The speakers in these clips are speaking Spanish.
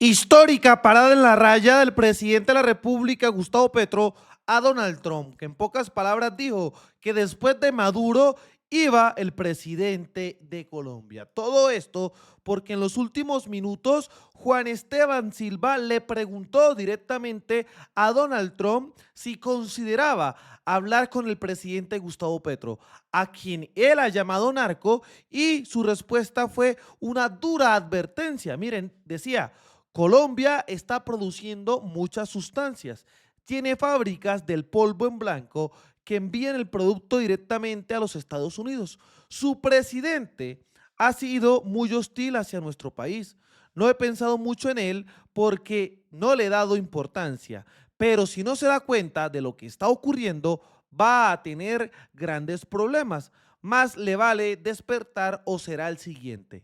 Histórica parada en la raya del presidente de la República, Gustavo Petro, a Donald Trump, que en pocas palabras dijo que después de Maduro iba el presidente de Colombia. Todo esto porque en los últimos minutos Juan Esteban Silva le preguntó directamente a Donald Trump si consideraba hablar con el presidente Gustavo Petro, a quien él ha llamado narco, y su respuesta fue una dura advertencia. Miren, decía: Colombia está produciendo muchas sustancias. Tiene fábricas del polvo en blanco que envían el producto directamente a los Estados Unidos. Su presidente ha sido muy hostil hacia nuestro país. No he pensado mucho en él porque no le he dado importancia, pero si no se da cuenta de lo que está ocurriendo, va a tener grandes problemas. Más le vale despertar o será el siguiente,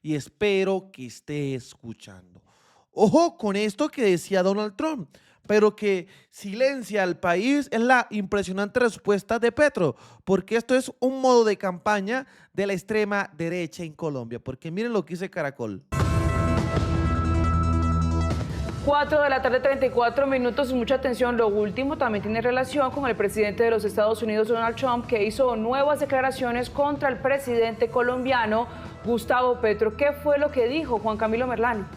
y espero que esté escuchando. Ojo con esto que decía Donald Trump, pero que silencia al país es la impresionante respuesta de Petro, porque esto es un modo de campaña de la extrema derecha en Colombia, porque miren lo que dice Caracol. 4 de la tarde, 34 minutos. Mucha atención. Lo último también tiene relación con el presidente de los Estados Unidos, Donald Trump, que hizo nuevas declaraciones contra el presidente colombiano, Gustavo Petro. ¿Qué fue lo que dijo Juan Camilo Merlán?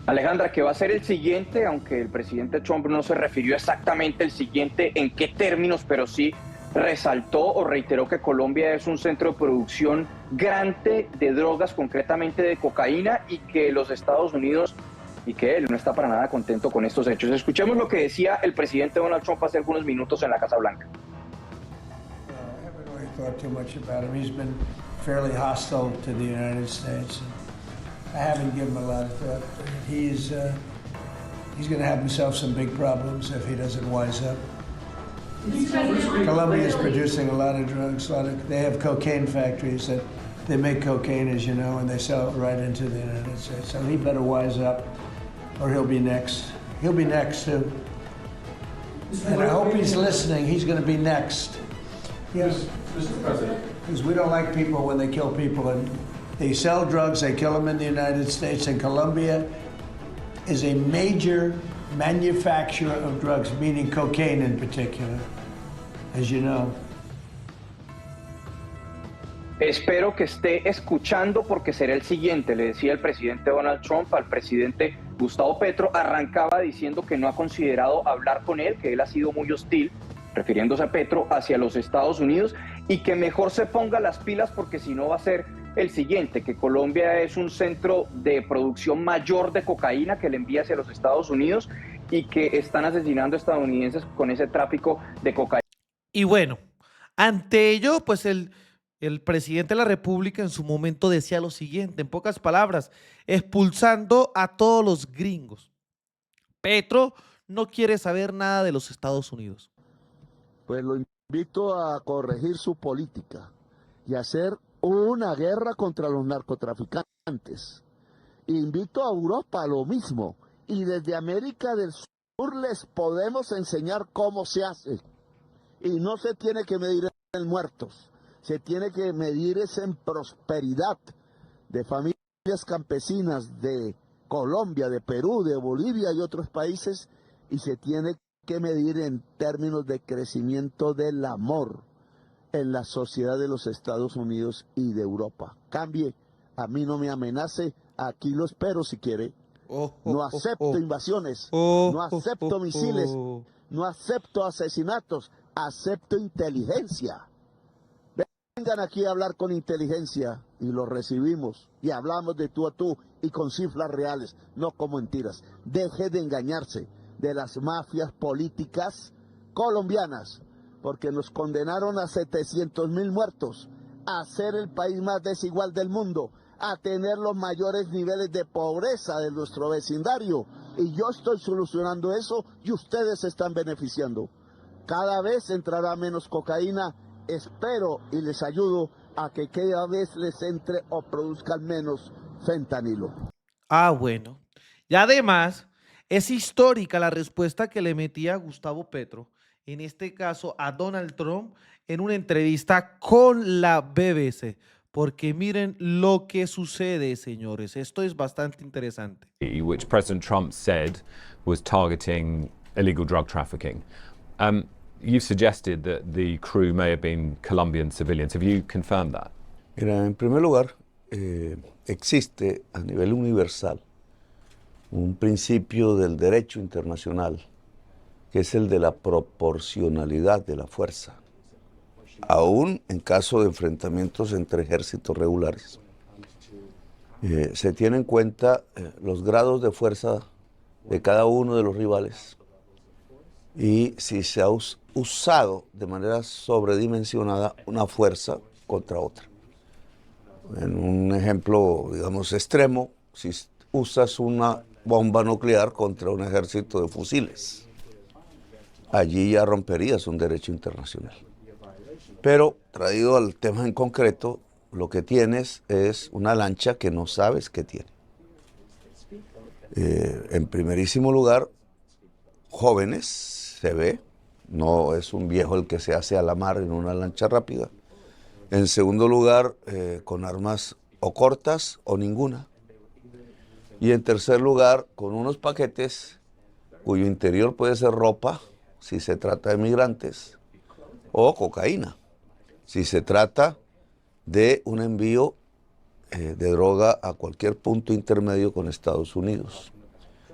Alejandra, que va a ser el siguiente, aunque el presidente Trump no se refirió exactamente el siguiente en qué términos, pero sí resaltó o reiteró que Colombia es un centro de producción grande de drogas, concretamente de cocaína, y que los Estados Unidos y que él no está para nada contento con estos hechos. Escuchemos lo que decía el presidente Donald Trump hace algunos minutos en la Casa Blanca. I haven't really thought too much about him. He's been fairly hostile to the United States. I haven't given him a lot of thought. He's going to have himself some big problems if he doesn't wise up. Colombia is producing a lot of drugs. They have cocaine factories that they make cocaine, as you know, and they sell it right into the United States. So he better wise up, or he'll be next. He'll be next too. And I hope he's listening. He's going to be next. Yes, Mr. President. Because we don't like people when they kill people, and they sell drugs. They kill them in the United States, and Colombia is a major manufacturer of drugs, meaning cocaine in particular, as you know. Espero que esté escuchando porque será el siguiente, le decía el presidente Donald Trump al presidente Gustavo Petro. Arrancaba diciendo que no ha considerado hablar con él, que él ha sido muy hostil, refiriéndose a Petro, hacia los Estados Unidos, y que mejor se ponga las pilas porque si no va a ser el siguiente, que Colombia es un centro de producción mayor de cocaína que le envía hacia los Estados Unidos y que están asesinando estadounidenses con ese tráfico de cocaína. Y bueno, ante ello, pues el presidente de la República en su momento decía lo siguiente, en pocas palabras: expulsando a todos los gringos. Petro no quiere saber nada de los Estados Unidos. Pues lo invito a corregir su política y a hacer una guerra contra los narcotraficantes. Invito a Europa a lo mismo, y desde América del Sur les podemos enseñar cómo se hace. Y no se tiene que medir en muertos, se tiene que medir en prosperidad de familias campesinas de Colombia, de Perú, de Bolivia y otros países, y se tiene que medir en términos de crecimiento del amor en la sociedad de los Estados Unidos y de Europa. Cambie, a mí no me amenace, aquí lo espero si quiere. No acepto invasiones, no acepto misiles, no acepto asesinatos, acepto inteligencia. Vengan aquí a hablar con inteligencia y lo recibimos y hablamos de tú a tú y con cifras reales, no con mentiras. Deje de engañarse de las mafias políticas colombianas, porque nos condenaron a 700.000 muertos, a ser el país más desigual del mundo, a tener los mayores niveles de pobreza de nuestro vecindario. Y yo estoy solucionando eso y ustedes se están beneficiando. Cada vez entrará menos cocaína, espero y les ayudo a que cada vez les entre o produzcan menos fentanilo. Ah, bueno. Y además, es histórica la respuesta que le metía Gustavo Petro, en este caso a Donald Trump, en una entrevista con la BBC. porque miren lo que sucede, señores. Esto es bastante interesante. Which President Trump said was targeting illegal drug trafficking. You've suggested that the crew may have been Colombian civilians. Have you confirmed that? Mira, en primer lugar, existe a nivel universal un principio del derecho internacional que es el de la proporcionalidad de la fuerza, aún en caso de enfrentamientos entre ejércitos regulares. Se tiene en cuenta los grados de fuerza de cada uno de los rivales y si se ha usado de manera sobredimensionada una fuerza contra otra. En un ejemplo, digamos, extremo, si usas una bomba nuclear contra un ejército de fusiles, allí ya romperías un derecho internacional. Pero, traído al tema en concreto, lo que tienes es una lancha que no sabes que tiene. En primerísimo lugar, jóvenes, se ve, no es un viejo el que se hace a la mar en una lancha rápida. En segundo lugar, con armas o cortas o ninguna. Y en tercer lugar, con unos paquetes cuyo interior puede ser ropa, si se trata de migrantes, o cocaína, si se trata de un envío de droga a cualquier punto intermedio con Estados Unidos.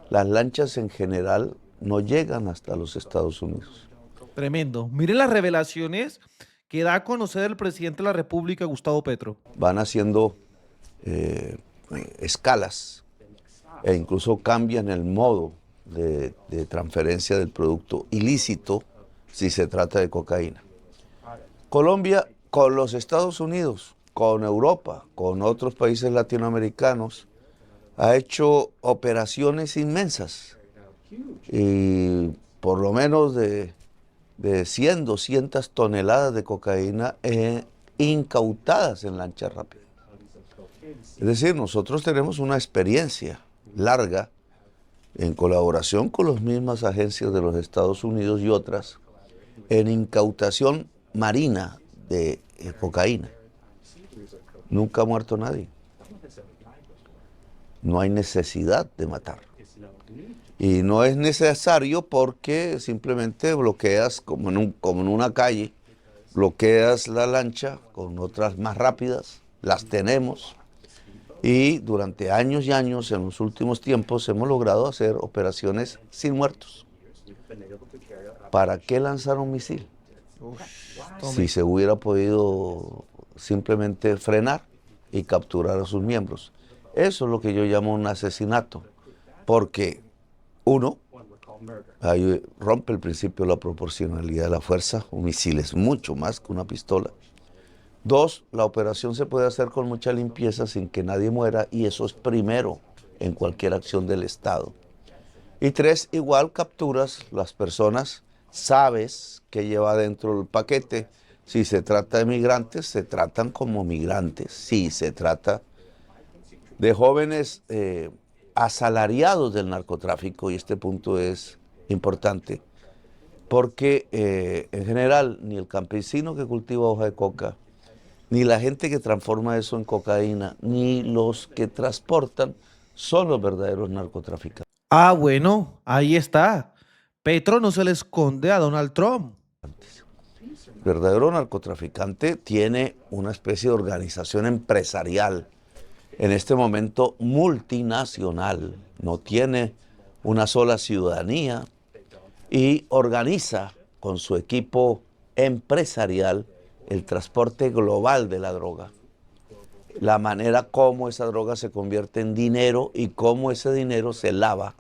Las lanchas en general no llegan hasta los Estados Unidos. Tremendo. Miren las revelaciones que da a conocer el presidente de la República, Gustavo Petro. Van haciendo escalas e incluso cambian el modo de transferencia del producto ilícito si se trata de cocaína. Colombia con los Estados Unidos, con Europa, con otros países latinoamericanos, ha hecho operaciones inmensas y por lo menos de 100, 200 toneladas de cocaína incautadas en lancha rápida. Es decir, nosotros tenemos una experiencia larga en colaboración con las mismas agencias de los Estados Unidos y otras en incautación marina de cocaína. Nunca ha muerto nadie. No hay necesidad de matar. Y no es necesario porque simplemente bloqueas, como en una calle, bloqueas la lancha con otras más rápidas, las tenemos. Y durante años y años, en los últimos tiempos, hemos logrado hacer operaciones sin muertos. ¿Para qué lanzar un misil? Si se hubiera podido simplemente frenar y capturar a sus miembros. Eso es lo que yo llamo un asesinato, porque uno, ahí rompe el principio de la proporcionalidad de la fuerza, un misil es mucho más que una pistola. Dos, la operación se puede hacer con mucha limpieza sin que nadie muera y eso es primero en cualquier acción del Estado. Y tres, igual capturas las personas, sabes que lleva dentro el paquete. Si se trata de migrantes, se tratan como migrantes. Si se trata de jóvenes asalariados del narcotráfico, y este punto es importante, porque en general ni el campesino que cultiva hoja de coca, ni la gente que transforma eso en cocaína, ni los que transportan son los verdaderos narcotraficantes. Ah, bueno, ahí está. Petro no se le esconde a Donald Trump. El verdadero narcotraficante tiene una especie de organización empresarial, en este momento multinacional, no tiene una sola ciudadanía y organiza con su equipo empresarial el transporte global de la droga. La manera como esa droga se convierte en dinero y cómo ese dinero se lava,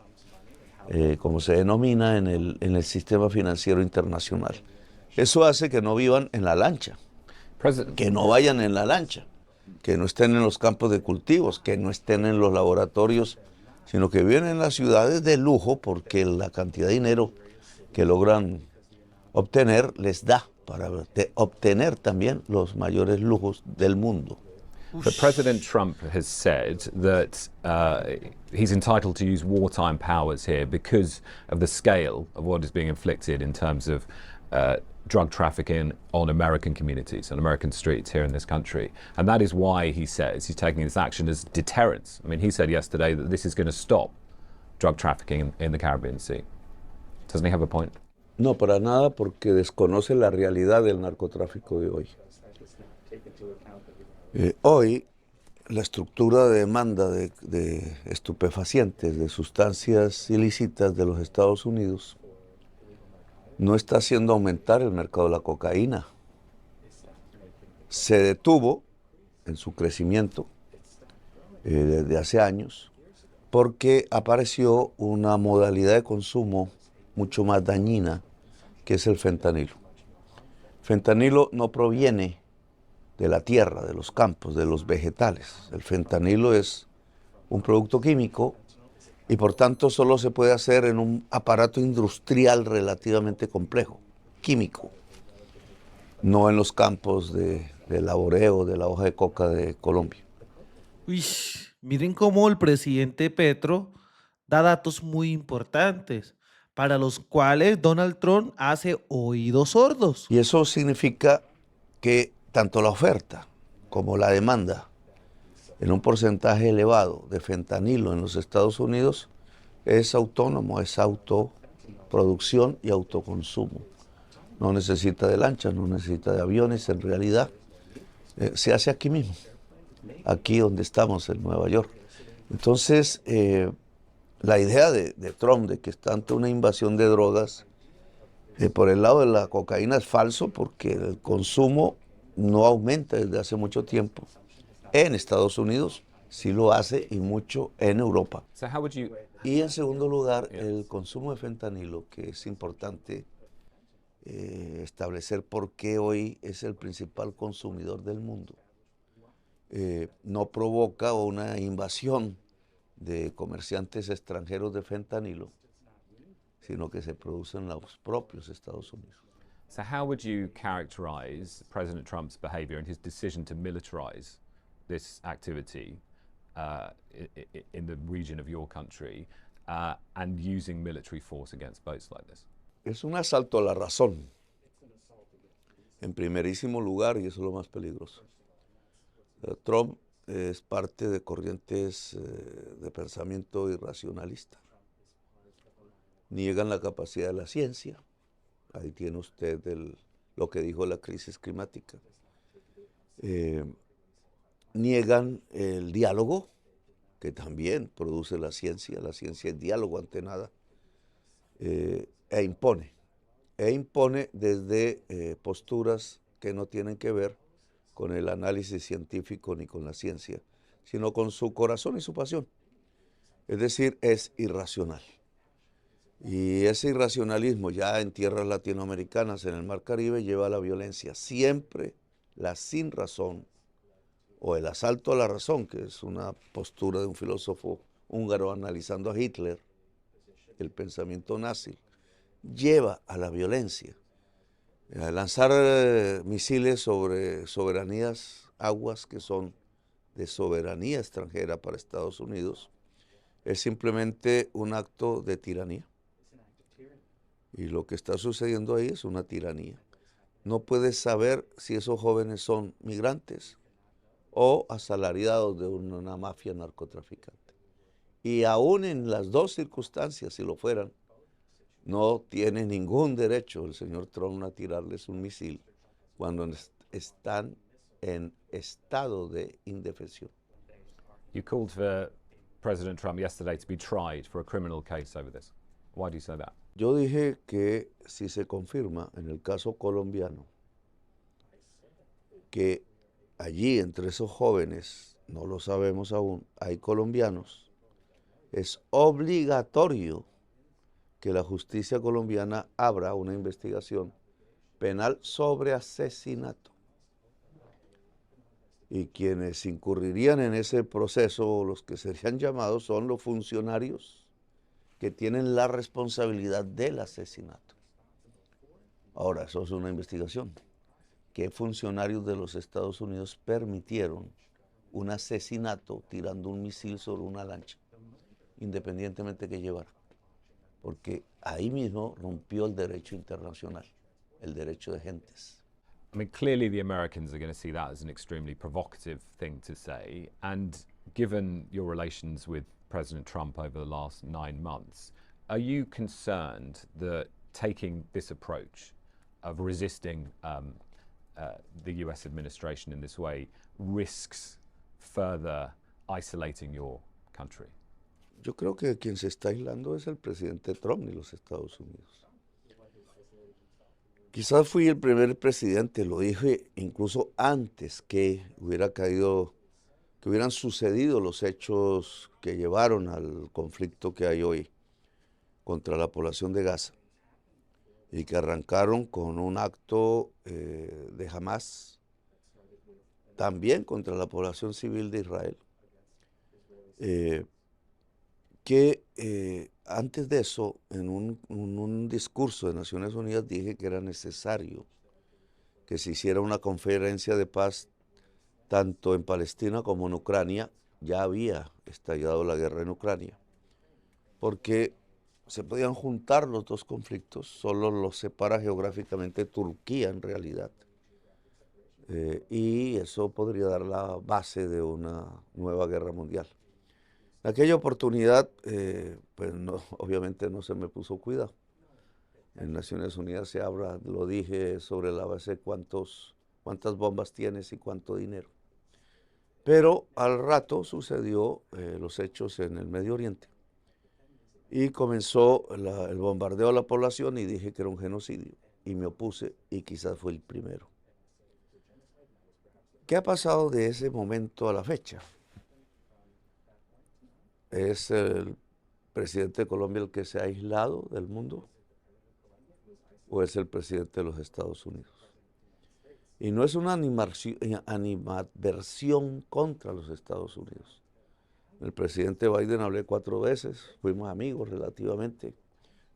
como se denomina en el sistema financiero internacional. Eso hace que no vivan en la lancha, que no vayan en la lancha, que no estén en los campos de cultivos, que no estén en los laboratorios, sino que viven en las ciudades de lujo porque la cantidad de dinero que logran obtener les da para obtener también los mayores lujos del mundo. But President Trump has said that he's entitled to use wartime powers here because of the scale of what is being inflicted in terms of drug trafficking on American communities, on American streets here in this country. And that is why he says he's taking this action as deterrence. I mean, he said yesterday that this is going to stop drug trafficking in the Caribbean Sea. Doesn't he have a point? No, para nada, porque desconoce la realidad del narcotráfico de hoy. Hoy, la estructura de demanda de estupefacientes, de sustancias ilícitas de los Estados Unidos, no está haciendo aumentar el mercado de la cocaína. Se detuvo en su crecimiento desde hace años porque apareció una modalidad de consumo mucho más dañina, que es el fentanilo. Fentanilo no proviene de la tierra, de los campos, de los vegetales. El fentanilo es un producto químico y por tanto solo se puede hacer en un aparato industrial relativamente complejo, químico, no en los campos de laboreo de la hoja de coca de Colombia. Uy, miren cómo el presidente Petro da datos muy importantes, para los cuales Donald Trump hace oídos sordos. Y eso significa que tanto la oferta como la demanda en un porcentaje elevado de fentanilo en los Estados Unidos es autónomo, es autoproducción y autoconsumo. No necesita de lanchas, no necesita de aviones, en realidad se hace aquí mismo, aquí donde estamos, en Nueva York. Entonces, la idea de Trump de que está ante una invasión de drogas por el lado de la cocaína es falso, porque el consumo no aumenta desde hace mucho tiempo. En Estados Unidos sí lo hace, y mucho en Europa. So how would you... Y en segundo lugar, el consumo de fentanilo, que es importante establecer por qué hoy es el principal consumidor del mundo. No provoca una invasión de comerciantes extranjeros de fentanilo, sino que se produce en los propios Estados Unidos. So how would you characterize President Trump's behavior and his decision to militarize this activity in the region of your country and using military force against boats like this? Es un asalto a la razón, en primerísimo lugar, y eso es lo más peligroso. Trump es parte de corrientes de pensamiento irracionalista. Niegan la capacidad de la ciencia. Ahí tiene usted lo que dijo la crisis climática. Niegan el diálogo, que también produce la ciencia. La ciencia es diálogo ante nada. E impone desde posturas que no tienen que ver con el análisis científico ni con la ciencia, sino con su corazón y su pasión. Es decir, es irracional. Y ese irracionalismo ya en tierras latinoamericanas, en el Mar Caribe, lleva a la violencia. Siempre la sin razón o el asalto a la razón, que es una postura de un filósofo húngaro analizando a Hitler, el pensamiento nazi, lleva a la violencia. A lanzar misiles sobre soberanías, aguas que son de soberanía extranjera para Estados Unidos, es simplemente un acto de tiranía. Y lo que está sucediendo ahí es una tiranía. No puedes saber si esos jóvenes son migrantes o asalariados de una mafia narcotraficante. Y aún en las dos circunstancias, si lo fueran, no tiene ningún derecho el señor Trump a tirarles un misil cuando están en estado de indefensión. You called for President Trump yesterday to be tried for a criminal case over this. Why do you say that? Yo dije que si se confirma en el caso colombiano que allí entre esos jóvenes, no lo sabemos aún, hay colombianos, es obligatorio que la justicia colombiana abra una investigación penal sobre asesinato. Y quienes incurrirían en ese proceso, los que serían llamados, son los funcionarios que tienen la responsabilidad del asesinato. Ahora, eso es una investigación. ¿Qué funcionarios de los Estados Unidos permitieron un asesinato tirando un misil sobre una lancha, independientemente que llevara? Porque ahí mismo rompió el derecho internacional. el derecho de gentes. I mean, clearly the Americans are going to see that as an extremely provocative thing to say. And given your relations with President Trump over the last 9 months, are you concerned that taking this approach of resisting the US administration in this way risks further isolating your country? Yo creo que quien se está aislando es el presidente Trump y los Estados Unidos. Quizás fui el primer presidente, lo dije incluso antes que hubieran sucedido los hechos que llevaron al conflicto que hay hoy contra la población de Gaza y que arrancaron con un acto de Hamas, también contra la población civil de Israel. Antes de eso, en un discurso de Naciones Unidas dije que era necesario que se hiciera una conferencia de paz tanto en Palestina como en Ucrania. Ya había estallado la guerra en Ucrania, porque se podían juntar los dos conflictos, solo los separa geográficamente Turquía en realidad. Y eso podría dar la base de una nueva guerra mundial. En aquella oportunidad, pues no, obviamente no se me puso cuidado. En Naciones Unidas se habla, lo dije, sobre la base de cuántas bombas tienes y cuánto dinero. Pero al rato sucedió los hechos en el Medio Oriente y comenzó el bombardeo a la población y dije que era un genocidio y me opuse y quizás fue el primero. ¿Qué ha pasado de ese momento a la fecha? ¿Es el presidente de Colombia el que se ha aislado del mundo? ¿O es el presidente de los Estados Unidos? Y no es una animadversión contra los Estados Unidos. El presidente Biden hablé 4 veces, fuimos amigos relativamente,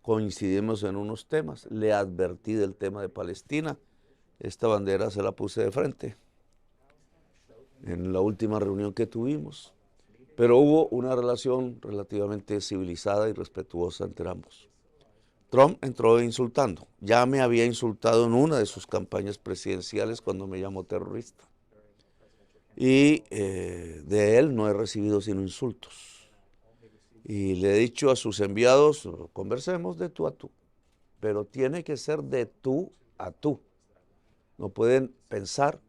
coincidimos en unos temas, le advertí del tema de Palestina, esta bandera se la puse de frente en la última reunión que tuvimos. Pero hubo una relación relativamente civilizada y respetuosa entre ambos. Trump entró insultando. Ya me había insultado en una de sus campañas presidenciales cuando me llamó terrorista. Y de él no he recibido sino insultos. Y le he dicho a sus enviados, conversemos de tú a tú. Pero tiene que ser de tú a tú. No pueden pensar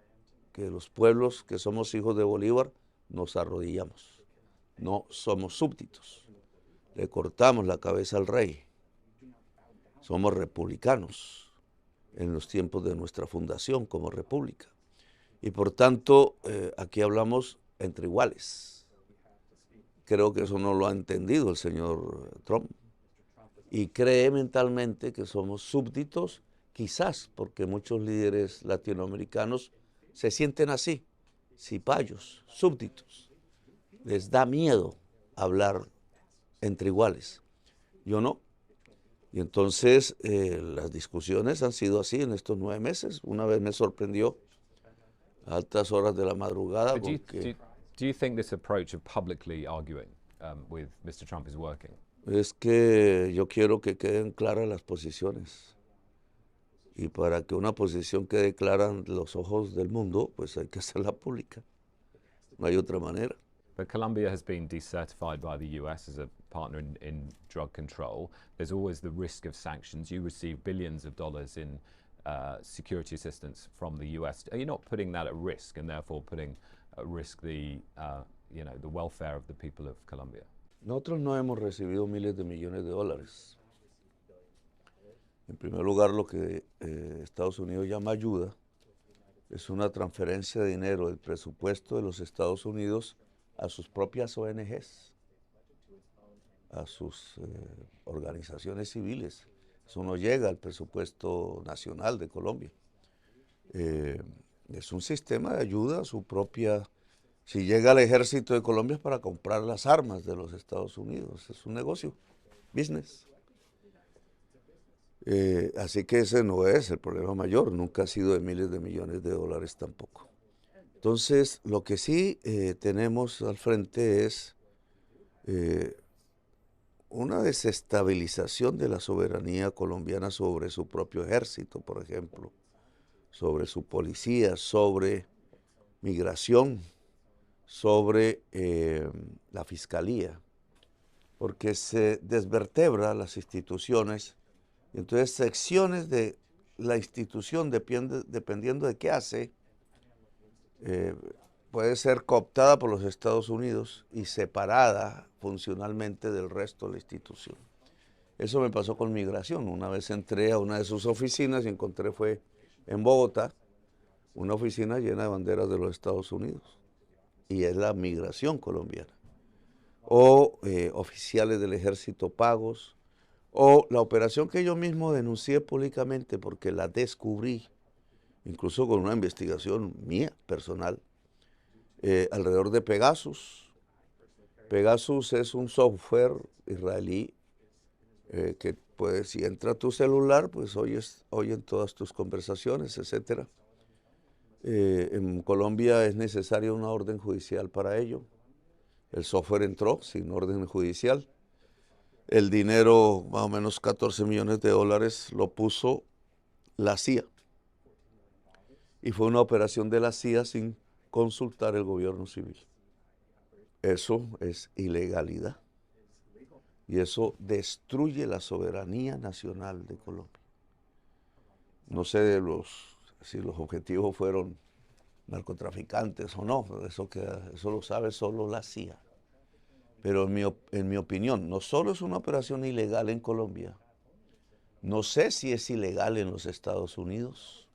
que los pueblos que somos hijos de Bolívar nos arrodillamos. No somos súbditos, le cortamos la cabeza al rey, somos republicanos en los tiempos de nuestra fundación como república y por tanto aquí hablamos entre iguales. Creo que eso no lo ha entendido el señor Trump y cree mentalmente que somos súbditos, quizás porque muchos líderes latinoamericanos se sienten así, cipayos, súbditos. Les da miedo hablar entre iguales. Yo no. Y entonces las discusiones han sido así en estos 9 meses. Una vez me sorprendió a altas horas de la madrugada. Do you think this approach of publicly arguing with Mr. Trump is working? Es que yo quiero que queden claras las posiciones. Y para que una posición quede clara ante los ojos del mundo, pues hay que hacerla pública. No hay otra manera. But Colombia has been decertified by the US as a partner in drug control. There's always the risk of sanctions. You receive billions of dollars in security assistance from the US. Are you not putting that at risk and therefore putting at risk the welfare of the people of Colombia? Nosotros no hemos recibido miles de millones de dólares. En primer lugar, lo que Estados Unidos llama ayuda es una transferencia de dinero del presupuesto de los Estados Unidos a sus propias ONGs, a sus organizaciones civiles. Eso no llega al presupuesto nacional de Colombia. Es un sistema de ayuda a su propia... Si llega al ejército de Colombia es para comprar las armas de los Estados Unidos. Es un negocio, business. Así que ese no es el problema mayor. Nunca ha sido de miles de millones de dólares tampoco. Entonces, lo que sí tenemos al frente es una desestabilización de la soberanía colombiana sobre su propio ejército, por ejemplo, sobre su policía, sobre migración, sobre la fiscalía, porque se desvertebra las instituciones y entonces secciones de la institución, dependiendo de qué hace, puede ser cooptada por los Estados Unidos y separada funcionalmente del resto de la institución. Eso me pasó con migración. Una vez entré a una de sus oficinas y encontré, fue en Bogotá, una oficina llena de banderas de los Estados Unidos. Y es la migración colombiana. O oficiales del ejército pagos, o la operación que yo mismo denuncié públicamente porque la descubrí, incluso con una investigación mía, personal, alrededor de Pegasus. Pegasus es un software israelí que pues, si entra a tu celular, pues oyen todas tus conversaciones, etc. En Colombia es necesaria una orden judicial para ello. El software entró sin orden judicial. El dinero, más o menos 14 millones de dólares, lo puso la CIA. Y fue una operación de la CIA sin consultar el gobierno civil. Eso es ilegalidad. Y eso destruye la soberanía nacional de Colombia. No sé si los objetivos fueron narcotraficantes o no, eso lo sabe solo la CIA. Pero en mi opinión, no solo es una operación ilegal en Colombia, no sé si es ilegal en los Estados Unidos,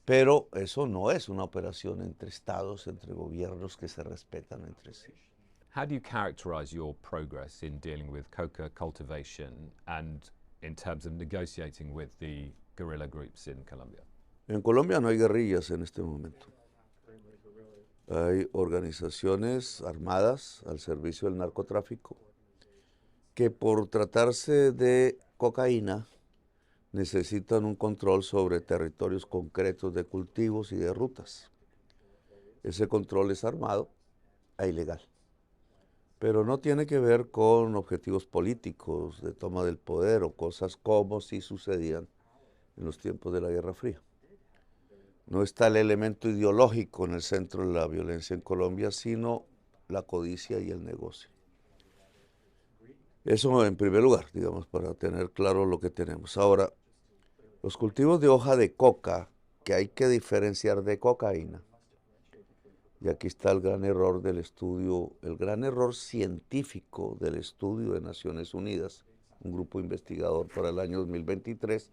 pero eso no es una operación entre estados, entre gobiernos que se respetan entre sí. How do you characterize your progress in dealing with coca cultivation and in terms of negotiating with the guerrilla groups in Colombia? En Colombia no hay guerrillas en este momento. Hay organizaciones armadas al servicio del narcotráfico que por tratarse de cocaína necesitan un control sobre territorios concretos de cultivos y de rutas. Ese control es armado e ilegal, pero no tiene que ver con objetivos políticos de toma del poder o cosas como si sucedían en los tiempos de la Guerra Fría. No está el elemento ideológico en el centro de la violencia en Colombia, sino la codicia y el negocio. Eso en primer lugar, digamos, para tener claro lo que tenemos. Ahora, los cultivos de hoja de coca, que hay que diferenciar de cocaína, y aquí está el gran error del estudio, el gran error científico del estudio de Naciones Unidas, un grupo investigador para el año 2023,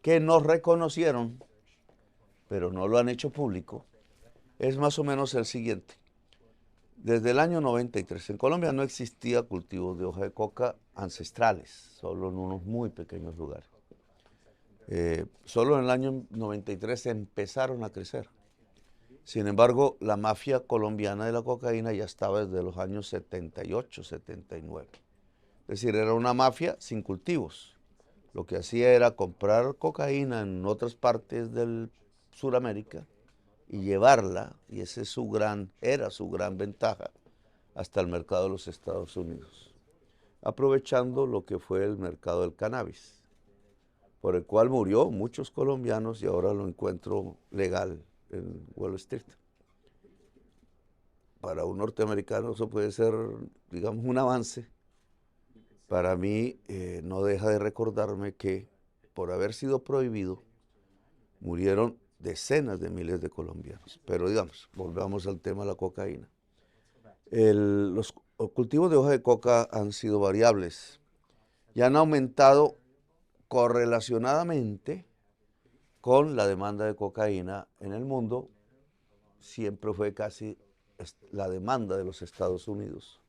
que nos reconocieron, pero no lo han hecho público, es más o menos el siguiente. Desde el año 93, en Colombia no existía cultivos de hoja de coca ancestrales, solo en unos muy pequeños lugares. Solo en el año 93 empezaron a crecer. Sin embargo, la mafia colombiana de la cocaína ya estaba desde los años 78, 79. Es decir, era una mafia sin cultivos. Lo que hacía era comprar cocaína en otras partes del Suramérica y llevarla, y ese es era su gran ventaja, hasta el mercado de los Estados Unidos, aprovechando lo que fue el mercado del cannabis, por el cual murió muchos colombianos y ahora lo encuentro legal en Wall Street. Para un norteamericano eso puede ser, digamos, un avance. Para mí no deja de recordarme que por haber sido prohibido murieron decenas de miles de colombianos. Pero digamos, volvamos al tema de la cocaína. Los cultivos de hoja de coca han sido variables y han aumentado correlacionadamente con la demanda de cocaína en el mundo. Siempre fue casi la demanda de los Estados Unidos.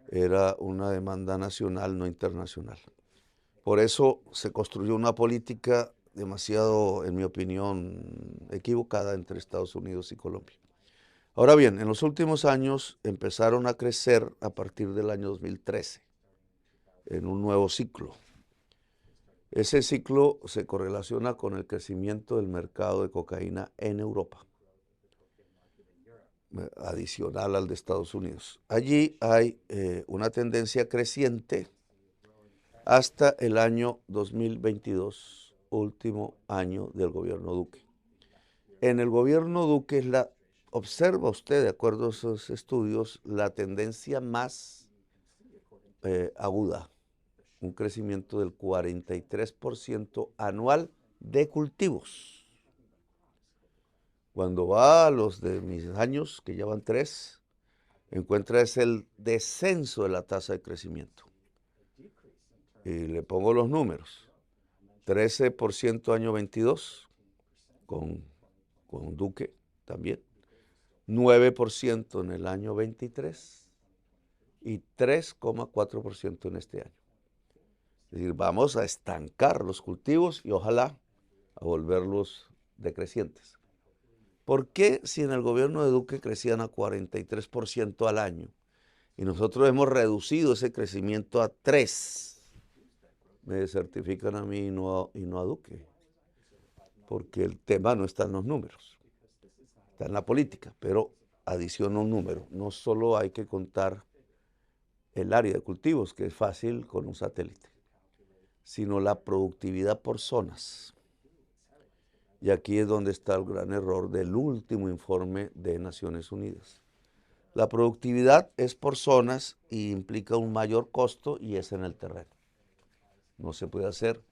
Era una demanda nacional, no internacional. Por eso se construyó una política demasiado, en mi opinión, equivocada entre Estados Unidos y Colombia. Ahora bien, en los últimos años empezaron a crecer a partir del año 2013, en un nuevo ciclo. Ese ciclo se correlaciona con el crecimiento del mercado de cocaína en Europa. adicional al de Estados Unidos. Allí hay una tendencia creciente hasta el año 2022, último año del gobierno Duque. En el gobierno Duque observa usted, de acuerdo a esos estudios, la tendencia más aguda, un crecimiento del 43% anual de cultivos. Cuando va a los de mis años, que ya van 3, encuentra es el descenso de la tasa de crecimiento. Y le pongo los números. 13% año 22, con Duque también. 9% en el año 23 y 3,4% en este año. Es decir, vamos a estancar los cultivos y ojalá a volverlos decrecientes. ¿Por qué si en el gobierno de Duque crecían a 43% al año y nosotros hemos reducido ese crecimiento a 3%? Me certifican a mí y no a Duque, porque el tema no está en los números, está en la política, pero adiciona un número. No solo hay que contar el área de cultivos, que es fácil con un satélite, sino la productividad por zonas. Y aquí es donde está el gran error del último informe de Naciones Unidas. La productividad es por zonas y implica un mayor costo y es en el terreno. No se puede hacer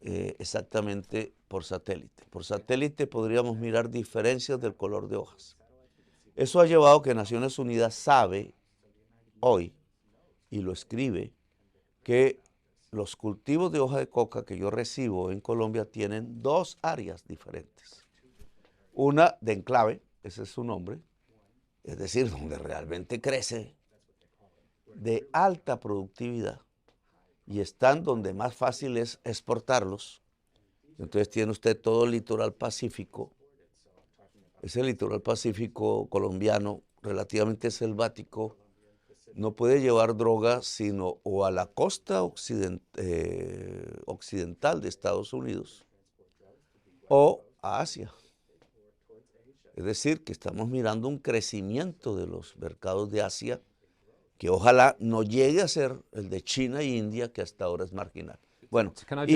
exactamente por satélite. Por satélite podríamos mirar diferencias del color de hojas. Eso ha llevado que Naciones Unidas sabe hoy, y lo escribe, que los cultivos de hoja de coca que yo recibo en Colombia tienen 2 áreas diferentes. Una de enclave, ese es su nombre, es decir, donde realmente crece, de alta productividad, y están donde más fácil es exportarlos. Entonces tiene usted todo el litoral pacífico. Ese litoral pacífico colombiano, relativamente selvático, no puede llevar droga sino o a la costa occidental de Estados Unidos o a Asia. Es decir, que estamos mirando un crecimiento de los mercados de Asia que ojalá no llegue a ser el de China e India, que hasta ahora es marginal. Bueno, So can I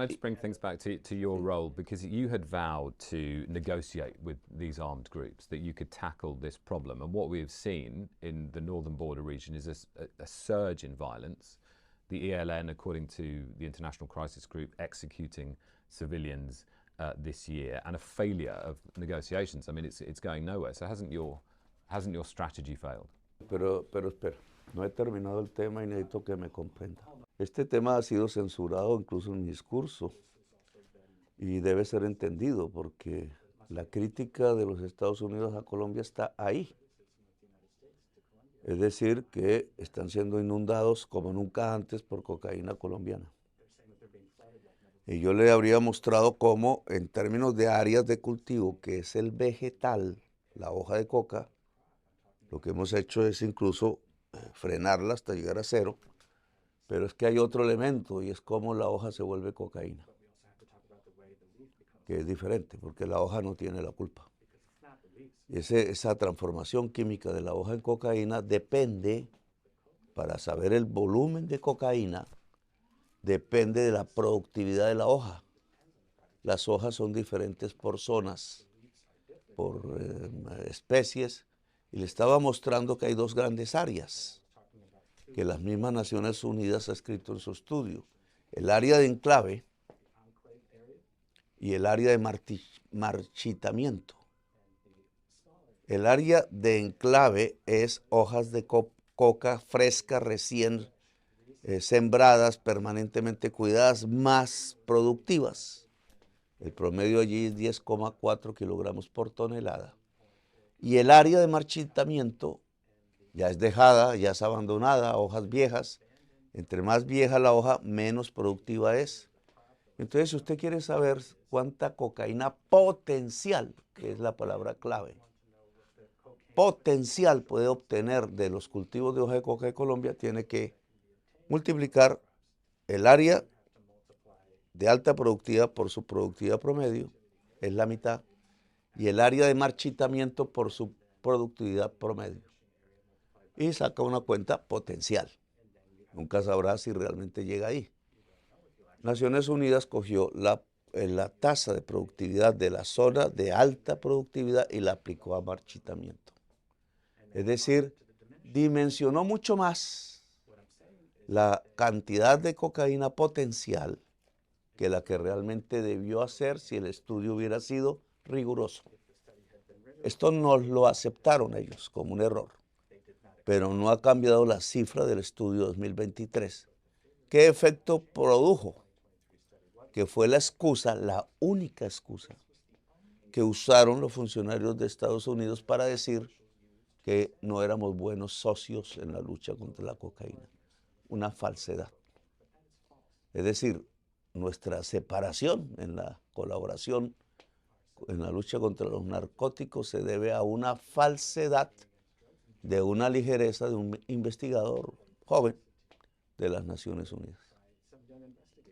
just bring things back to your role, because you had vowed to negotiate with these armed groups, that you could tackle this problem, and what we have seen in the northern border region is a surge in violence. The ELN, according to the International Crisis Group, executing civilians this year, and a failure of negotiations. I mean, it's going nowhere. So hasn't your strategy failed? Pero espera, no he terminado el tema y necesito que me comprenda. Este tema ha sido censurado incluso en mi discurso y debe ser entendido porque la crítica de los Estados Unidos a Colombia está ahí. Es decir, que están siendo inundados como nunca antes por cocaína colombiana. Y yo le habría mostrado cómo, en términos de áreas de cultivo, que es el vegetal, la hoja de coca, lo que hemos hecho es incluso frenarla hasta llegar a 0, pero es que hay otro elemento y es cómo la hoja se vuelve cocaína, que es diferente porque la hoja no tiene la culpa. Y esa transformación química de la hoja en cocaína depende, para saber el volumen de cocaína, depende de la productividad de la hoja. Las hojas son diferentes por zonas, por especies, y le estaba mostrando que hay 2 grandes áreas que las mismas Naciones Unidas ha escrito en su estudio. El área de enclave y el área de marchitamiento. El área de enclave es hojas de coca frescas, recién sembradas, permanentemente cuidadas, más productivas. El promedio allí es 10,4 kilogramos por tonelada. Y el área de marchitamiento ya es dejada, ya es abandonada, hojas viejas. Entre más vieja la hoja, menos productiva es. Entonces, si usted quiere saber cuánta cocaína potencial, que es la palabra clave, potencial puede obtener de los cultivos de hoja de coca de Colombia, tiene que multiplicar el área de alta productividad por su productividad promedio, es la mitad, y el área de marchitamiento por su productividad promedio. Y saca una cuenta potencial. Nunca sabrá si realmente llega ahí. Naciones Unidas cogió la tasa de productividad de la zona de alta productividad y la aplicó a marchitamiento. Es decir, dimensionó mucho más la cantidad de cocaína potencial que la que realmente debió hacer si el estudio hubiera sido riguroso. Esto nos lo aceptaron ellos como un error, pero no ha cambiado la cifra del estudio 2023. ¿Qué efecto produjo? Que fue la excusa, la única excusa que usaron los funcionarios de Estados Unidos para decir que no éramos buenos socios en la lucha contra la cocaína. Una falsedad. Es decir, nuestra separación en la colaboración en la lucha contra los narcóticos se debe a una falsedad de una ligereza de un investigador joven de las Naciones Unidas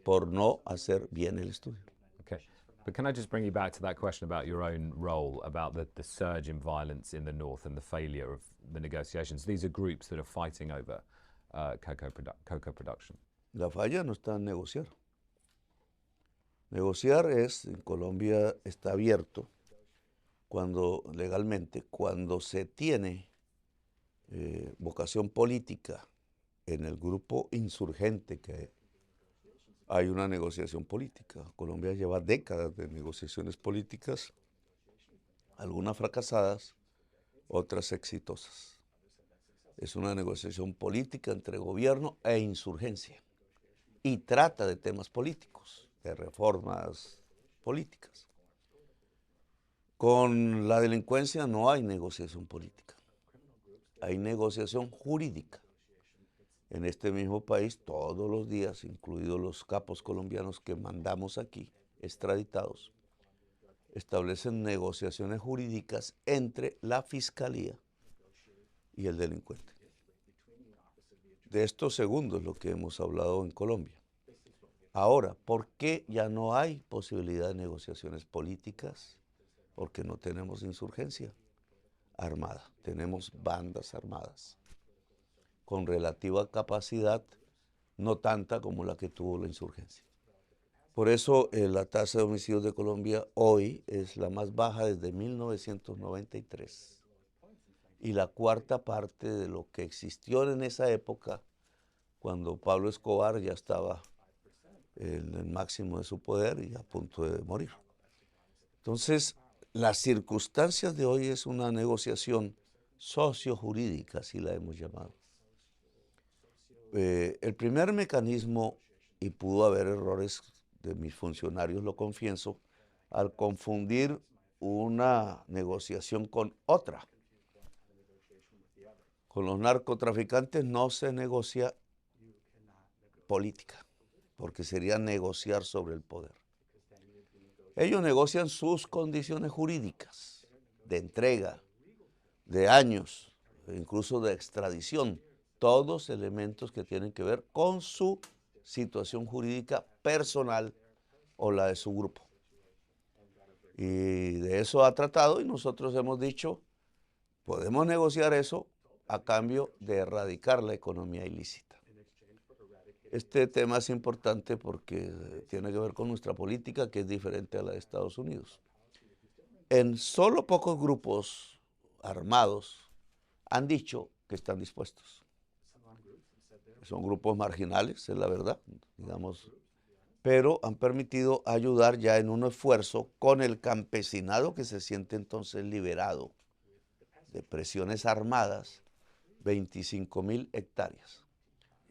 por no hacer bien el estudio. Okay. But can I just bring you back to that question about your own role, about the surge in violence in the north and the failure of the negotiations? These are groups that are fighting over cocoa production. La falla no está en negociar. Negociar es, en Colombia está abierto legalmente, cuando se tiene vocación política en el grupo insurgente, que hay una negociación política. Colombia lleva décadas de negociaciones políticas, algunas fracasadas, otras exitosas. Es una negociación política entre gobierno e insurgencia y trata de temas políticos, de reformas políticas. Con la delincuencia no hay negociación política, hay negociación jurídica. En este mismo país, todos los días, incluidos los capos colombianos que mandamos aquí, extraditados, establecen negociaciones jurídicas entre la fiscalía y el delincuente. De estos segundos lo que hemos hablado en Colombia. Ahora, ¿por qué ya no hay posibilidad de negociaciones políticas? Porque no tenemos insurgencia armada, tenemos bandas armadas con relativa capacidad, no tanta como la que tuvo la insurgencia. Por eso la tasa de homicidios de Colombia hoy es la más baja desde 1993 y la cuarta parte de lo que existió en esa época, cuando Pablo Escobar ya estaba en el máximo de su poder y a punto de morir. Entonces, las circunstancias de hoy es una negociación sociojurídica, así la hemos llamado. El primer mecanismo, y pudo haber errores de mis funcionarios, lo confieso, al confundir una negociación con otra. Con los narcotraficantes no se negocia política, porque sería negociar sobre el poder. Ellos negocian sus condiciones jurídicas de entrega, de años, incluso de extradición, todos elementos que tienen que ver con su situación jurídica personal o la de su grupo. Y de eso ha tratado y nosotros hemos dicho, podemos negociar eso a cambio de erradicar la economía ilícita. Este tema es importante porque tiene que ver con nuestra política, que es diferente a la de Estados Unidos. En solo pocos grupos armados han dicho que están dispuestos. Son grupos marginales, es la verdad, digamos, pero han permitido ayudar ya en un esfuerzo con el campesinado que se siente entonces liberado de presiones armadas, 25.000 hectáreas.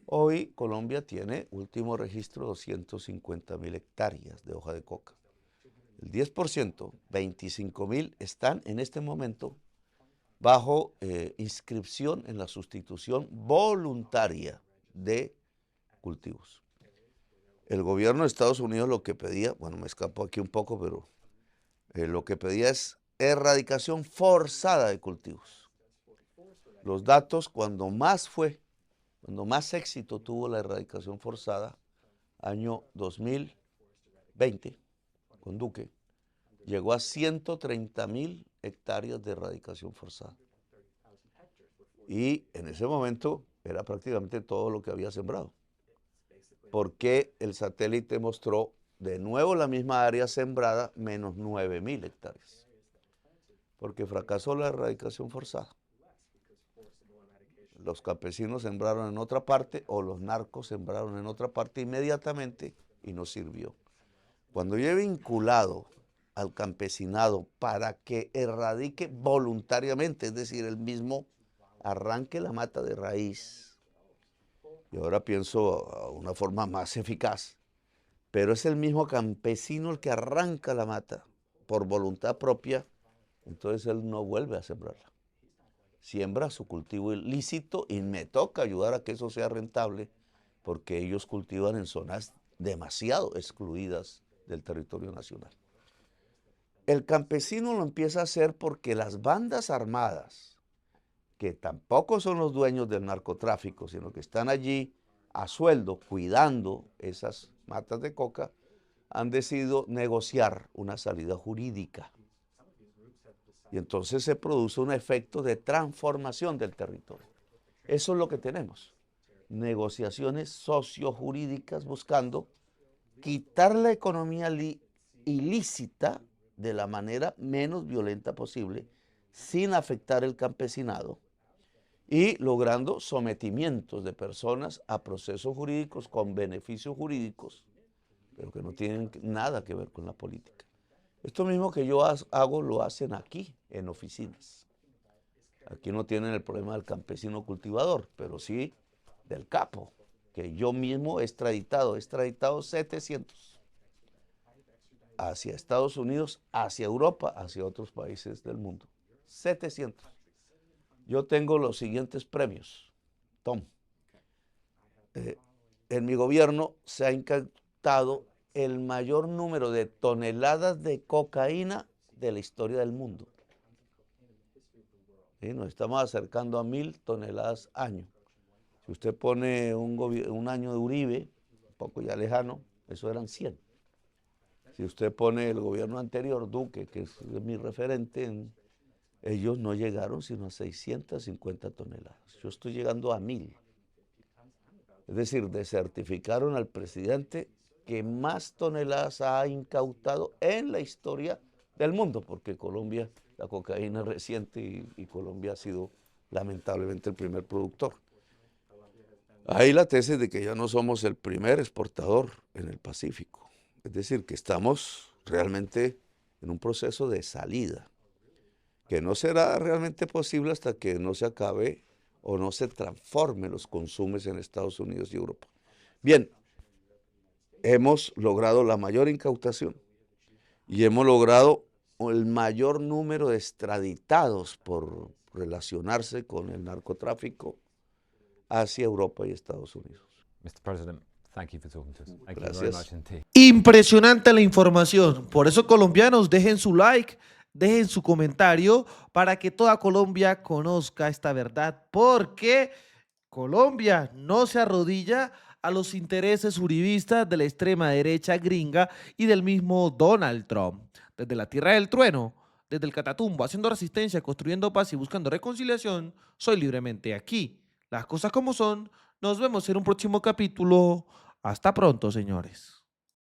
Hoy Colombia tiene, último registro, 250.000 hectáreas de hoja de coca. El 10%, 25.000, están en este momento bajo inscripción en la sustitución voluntaria de cultivos. El gobierno de Estados Unidos lo que pedía, bueno, me escapo aquí un poco, pero lo que pedía es erradicación forzada de cultivos. Los datos, cuando más éxito tuvo la erradicación forzada, año 2020, con Duque, llegó a 130.000 hectáreas de erradicación forzada. Y en ese momento era prácticamente todo lo que había sembrado. Porque el satélite mostró de nuevo la misma área sembrada, menos 9.000 hectáreas. Porque fracasó la erradicación forzada. Los campesinos sembraron en otra parte o los narcos sembraron en otra parte inmediatamente y no sirvió. Cuando yo he vinculado al campesinado para que erradique voluntariamente, es decir, él mismo arranque la mata de raíz, y ahora pienso a una forma más eficaz, pero es el mismo campesino el que arranca la mata por voluntad propia, entonces él no vuelve a sembrarla. Siembra su cultivo ilícito y me toca ayudar a que eso sea rentable porque ellos cultivan en zonas demasiado excluidas del territorio nacional. El campesino lo empieza a hacer porque las bandas armadas, que tampoco son los dueños del narcotráfico, sino que están allí a sueldo cuidando esas matas de coca, han decidido negociar una salida jurídica. Y entonces se produce un efecto de transformación del territorio. Eso es lo que tenemos. Negociaciones sociojurídicas buscando quitar la economía ilícita de la manera menos violenta posible, sin afectar el campesinado, y logrando sometimientos de personas a procesos jurídicos con beneficios jurídicos, pero que no tienen nada que ver con la política. Esto mismo que yo hago lo hacen aquí, en oficinas. Aquí no tienen el problema del campesino cultivador, pero sí del capo, que yo mismo he extraditado 700 hacia Estados Unidos, hacia Europa, hacia otros países del mundo. 700. Yo tengo los siguientes premios. Tom, en mi gobierno se ha incautado el mayor número de toneladas de cocaína de la historia del mundo. ¿Sí? Nos estamos acercando a 1.000 toneladas año. Si usted pone un año de Uribe, un poco ya lejano, eso eran 100. Si usted pone el gobierno anterior, Duque, que es mi referente, ellos no llegaron sino a 650 toneladas. Yo estoy llegando a 1.000. Es decir, desertificaron al presidente que más toneladas ha incautado en la historia del mundo, porque Colombia, la cocaína es reciente y Colombia ha sido lamentablemente el primer productor. Hay la tesis de que ya no somos el primer exportador en el Pacífico, es decir, que estamos realmente en un proceso de salida, que no será realmente posible hasta que no se acabe o no se transformen los consumos en Estados Unidos y Europa. Bien, hemos logrado la mayor incautación y hemos logrado el mayor número de extraditados por relacionarse con el narcotráfico hacia Europa y Estados Unidos. Mr. President, thank you for talking to us. Thank you very Gracias. much indeed. Impresionante la información. Por eso, colombianos, dejen su like, dejen su comentario para que toda Colombia conozca esta verdad, porque Colombia no se arrodilla a los intereses uribistas de la extrema derecha gringa y del mismo Donald Trump. Desde la tierra del trueno, desde el Catatumbo, haciendo resistencia, construyendo paz y buscando reconciliación, soy libremente aquí. Las cosas como son. Nos vemos en un próximo capítulo. Hasta pronto, señores.